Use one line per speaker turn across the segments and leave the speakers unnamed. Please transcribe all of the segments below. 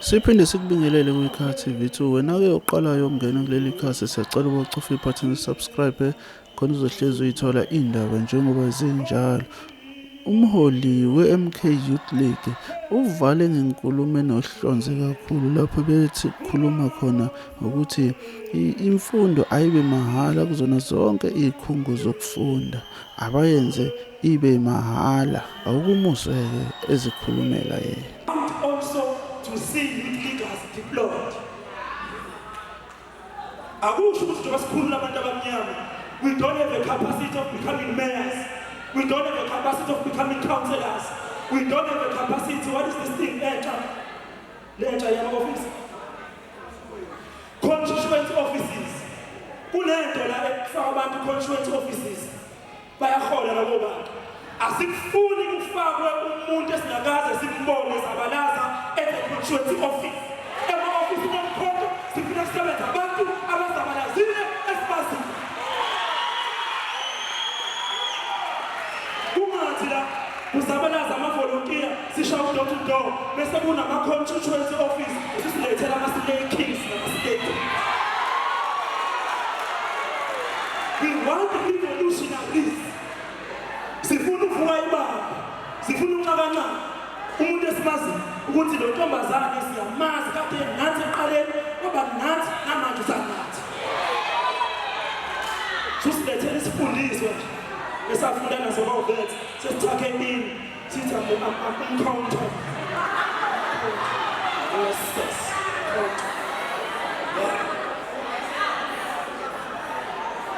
Siphinde sikubingelele kwiKha TV2. Wena-ke oqalayo ukungena kuleli khasi, siyacela ucofa ibhathini subscribe khona uzohlezi uyithola indaba njengoba zinjalo. Umholi we-MK Youth League uvale ngenkulumo enohlonze kakhulu lapho bethi kukhuluma khona ukuthi imfundo ayibe mahhala kuzona zonke izikhungo zokufunda, abayenze ibe mahhala. Awukumuseke ezikhulumela yena.
Also to see youth leaders deployed. Akusho ukuthi njengoba sikhuluma abantu abamnyama, we don't have the capacity of becoming mayors. We don't have the capacity of becoming councillors. We don't have the capacity. What is this thing? Letter young office. Constituent offices. Kunento la ekufaka abantu constituent offices. Bayahola labo bantu. Asikufuni kufakwe umuntu esingakaze simbone zabalaza e-constituent office. Ema-office nomkhonto sifuna sisebenza abantu abazabalazile esibazile. Kungathi la uzabalaza ama-volunteer sishawu door to door bese kunama-constituent office esisilethela ama-slay kings nama-slay queens. We want revolutionaries. Sifuna ukuvuka ibanga, sifuna unqabanqa umuntu esimazi ukuthi lo ntombazane siyamazi kade nathi eqaleni ngoba nathi namanje usanathi. Susilethele isifundiswa esafunda naso bawuvet sesithake in sithi am-encounter. Yes.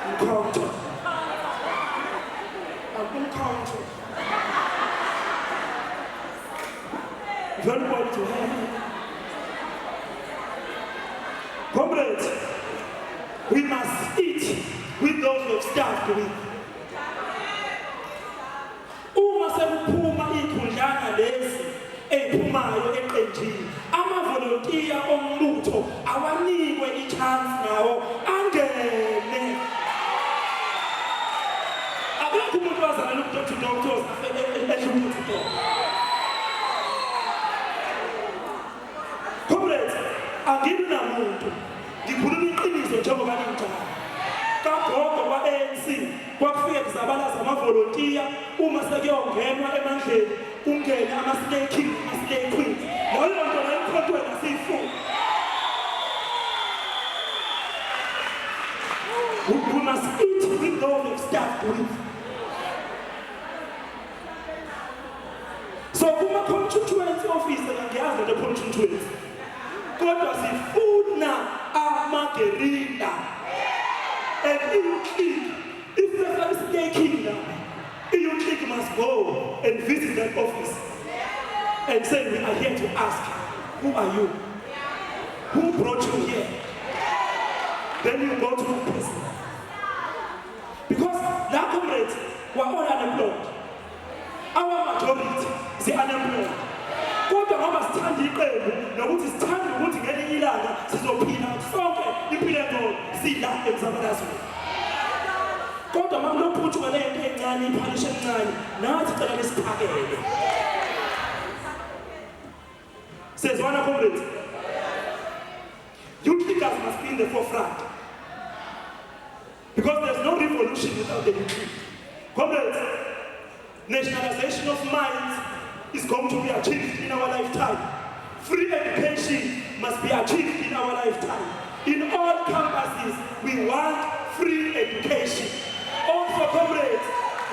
Encounter. Encounter. Very well to have. Comrades, we must eat with those who have starved with. Uma sekuphuma ikhundlana lezi ephumayo eqenjini, ama-volunteer ombutho awanikwe i-chance nawo angene. Umuntu wazalana ukudoctor ehlupho. Comrades, angibi namuntu ngikhuluma iqiniso njengoba linjalo. Kagogo kwa-ANC kwakufike kuzabalaza ama-volunteer uma sekuyongenwa emandleni kungene ama-slay king ama-slay queen. Leyo nto la emkhontweni asiyifuni. We must eat with those who have starved with. So kuma-constituent officer ngiyazi le constituent kodwa sifuna amagerilla and i-youth league if i-slay now i-youth league must go and visit that office and say we are here to ask, who are you? Who brought you here? Then you go to the person. Because that comrades were all unemployed. Our majority is unemployed. Kodwa ngoba sithanda iqembu nokuthi sithanda ukuthi ngelinye ilanga sizophila sonke impilo engcono sila emzabalazweni. Kodwa manje lophuthuka le nto encane iphalisha encane nathi cela lesiphakele. Sezwana comrades. Youth leaders must be in the forefront. Because there's no revolution without the youth league. Comrades, nationalization of minds is going to be achieved in our lifetime. Free education must be achieved in our lifetime. In all campuses, we want free education. Also, comrades,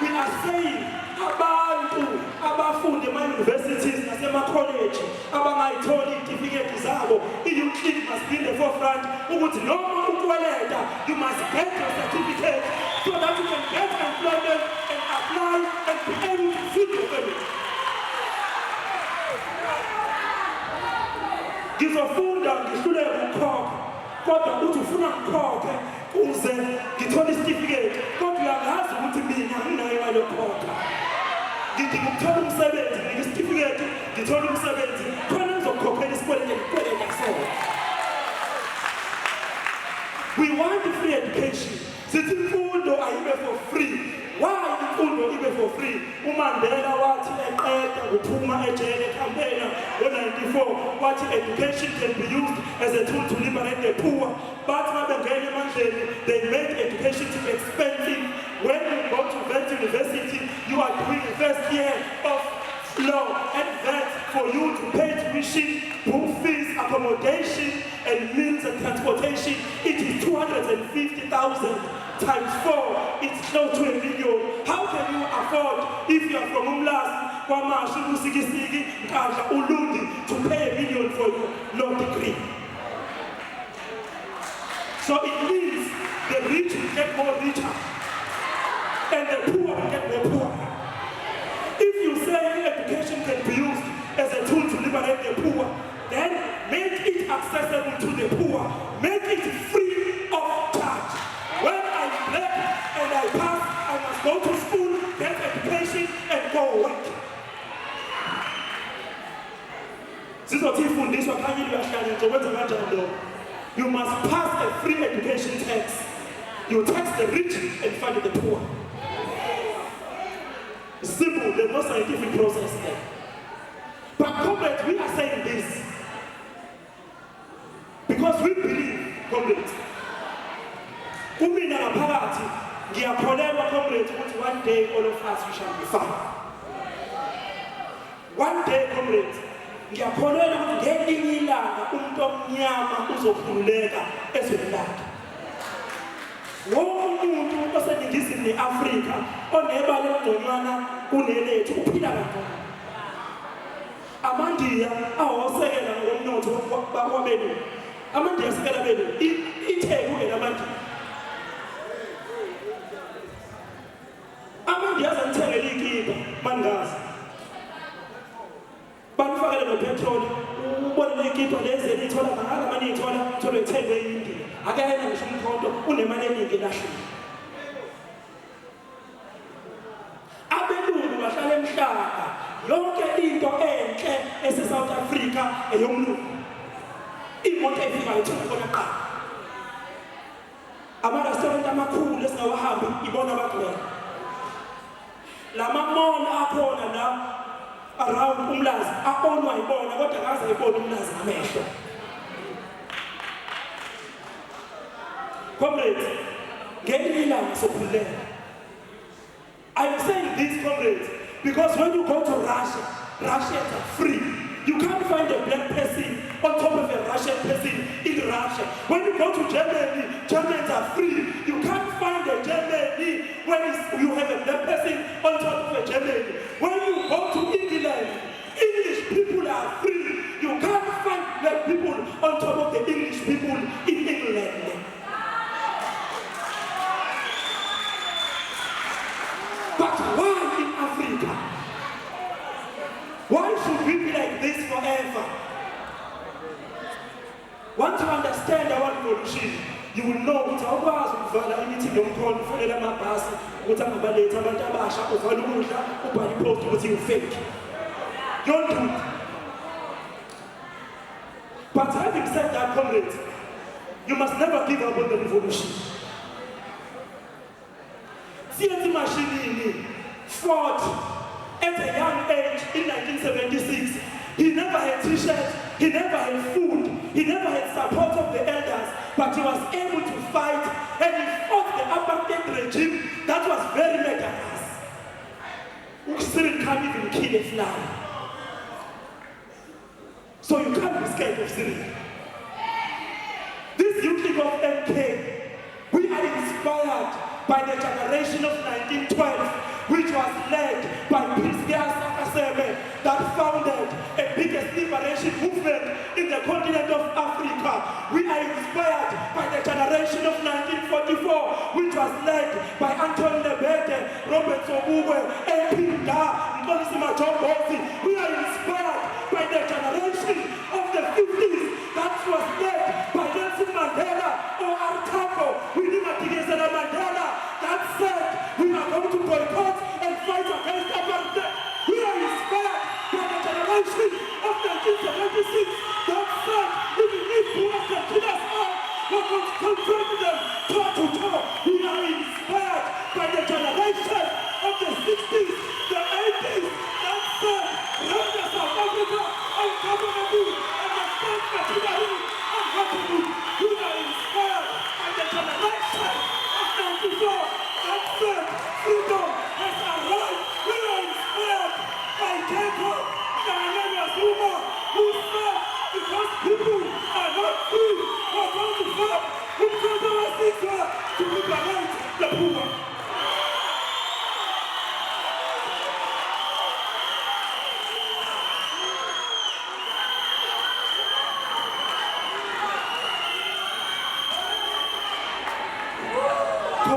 we are saying abantu abafunde ema-universities nasema-college abangayitholi itifiketi zabo, i-youth league must be in the forefront ukuthi noma ukweleta, you must get your certificate so that you can get employment and apply and be able to feed your family. Ngizofunda ngihluleke ukukhokha kodwa uthi ufuna ngikhokhe uze ngithole isitifiketi kodwa uyangazi ukuthi mina anginayo imali yokukhokha. Ngidinga ukuthola umsebenzi, nginika isitifiketi ngithole umsebenzi khona ngizokukhokhela isikweletu engikweleta kusona. We want free education. Sithi imfundo ayibe for free. Why? imfundo ibe for free. UMandela wathi eqeda ukuphuma ejele campaign ngo-94 wathi education can be used as a tool to liberate the poor. But mabengena emandleni, they made education too expensive. When you go to Vet University, you are doing the first year of law and that for you to pay tuition, book fees, accommodation, and meals and transportation, it is 250,000 times 4, it's close to $1 million. How can you afford, if you are from Umlazi, Kwamashu, Usikisiki, Nkandla, Ulundi, to pay $1 million for your law degree? So it means the rich will get more richer, and the poor will get more poor. If you say education can be used as a tool to liberate the poor, then make it accessible to the poor. Make it free of charge. When I'm black and I pass, I must go to school, get education, and go work. You must pass a free education tax. You tax the rich and fund the poor. Simple, there's no scientific process there. But comrades, we are saying this because we believe, comrades, umina ngaphakathi ngiyakholelwa comrades ukuthi one day all of us we shall be fine. One day, comrades, ngiyakholelwa ukuthi ngelinye ilanga umuntu omnyama uzokhululeka ezweni lakhe. Wonke umuntu oseningizimu ne-Afrika onebala elingconywana kunelethu uphila kangcono. AmaNdiya awosekela ngomnotho wabelungu. AmaNdiya asekela abelungu. Itheku elamaNdiya. AmaNdiya azanithengela ikipa mangazi. Banifakele nopetroli. Ubone le ikipa lezi elithola ngala manje ithola thole ithengwe eIndiya. Akayena ngisho umkhonto unemali eningi lahlile. Abelungu bahlala emhlaba. Yonke into enhle ese-South Africa eyomlungu. Imoto efikayo ithola khona qha. Ama-restaurant amakhulu esingawahambi ibona abagcwele. Lama-mall akhona la around Umlazi aonwa ibona kodwa akaze ayibone Umlazi ngamehlo. Comrades, I'm saying this, comrades, because when you go to Russia, Russians are free. You can't find a black person on top of a Russian person in Russia. When you go to Germany, Germans are free. You can't find a Germany when you have a black person on top of a Germany. When you go to England, English people are free. You can't find black people on top of the English people in England. But why in Africa? Why should we be like this forever? Once you understand our revolution, you will know what our bars will follow anything you call for the Mabas, what I'm about later, what I'm about to fake. Don't do it. But having said that, comrades, you must never give up on the revolution. CNC machine fought at a young age in 1976. He never had t-shirts, he never had food, he never had support of the elders, but he was able to fight and he fought the apartheid regime that was very murderous. Cyril can't even kill a fly. So you can't be scared of Cyril. This youth league of MK, we are inspired by the generation of 1912, which was led by Priscilla Sakaseme, that founded a biggest liberation movement in the continent of Africa. We are inspired by the generation of 1944, which was led by Anton Lebede, Robert Sobugwe, A.P. Da, Nkolisima John Bosi. We are inspired by the generation of the 50s that was led by Nelson Mandela or Artambo. We did not against Mandela. That said, we are going to boycott and fight against apartheid. We are inspired by the generation of 1976. That said, even if poor can kill us all, we're going to confront them toe to toe. We are inspired by the generation of the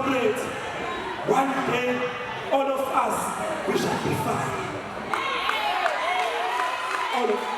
comrades, one day all of us, we shall be fine. All of us.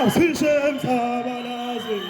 Asishem Sabalazwe.